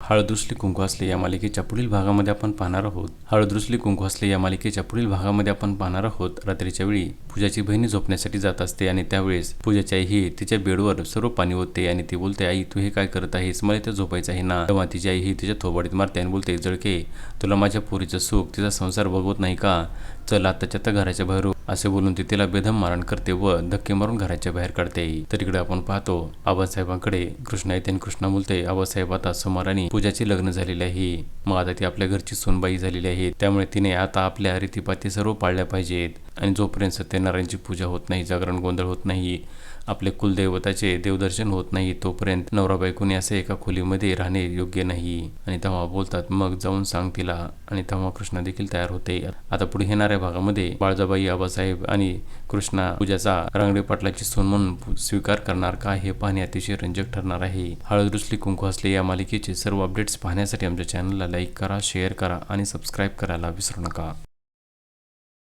हळद रुसली कुंकू असले या मालिकेच्या पुढील भागामध्ये आपण पाहणार आहोत. हळद रुसली कुंकू असले या मालिकेच्या पुढील भागामध्ये आपण पाहणार आहोत. रात्रीच्या वेळी पूजाची बहिणी झोपण्यासाठी जात असते आणि त्यावेळेस पूजाची आई ही तिच्या बेडवर सर्व पाणी होते आणि ती बोलते, आई तू हे काय करत आहेस, मला इथे झोपायचं आहे ना. तेव्हा तिची आई ही तिच्या थोबाडीत मारते आणि बोलते, जळके तुला माझ्या पोरीचं सुख तिचा संसार बघवत नाही का, चल आताच्या तर घराच्या बाहेर असे बोलून ती तिला बेदम मारण करते व धक्के मारून घराच्या बाहेर काढते. तर इकडे आपण पाहतो आबासाहेबांकडे कृष्णा येते आणि कृष्णा बोलते, आबासाहेब आता समोर आणि पूजाचे लग्न झालेले आहे, मग आता ती आपल्या घरची सोनबाई झालेली आहे, त्यामुळे तिने आता आपल्या रीतीपाती सर्व पाळल्या पाहिजेत आणि जोपर्यंत सत्यनारायणची पूजा होत नाही, जागरण गोंधळ होत नाही, आपले कुलदैवताचे देवदर्शन होत नाही, तोपर्यंत नवरा बायकोने असे एका खोलीमध्ये राहणे योग्य नाही. आणि तेव्हा बोलतात मग जाऊन सांग तिला. आणि तेव्हा कृष्णा देखील तयार होते. आता पुढे येणाऱ्या भागामध्ये बाळजाबाई, आबासाहेब आणि कृष्णा पूजाचा रांगडे पाटलाची सून म्हणून स्वीकार करणार का हे पाहणे अतिशय रंजक ठरणार आहे. हळद रुसली कुंकू असले या मालिकेचे सर्व अपडेट्स पाहण्यासाठी आमच्या चॅनलला लाईक करा, शेअर करा आणि सबस्क्राईब करायला विसरू नका.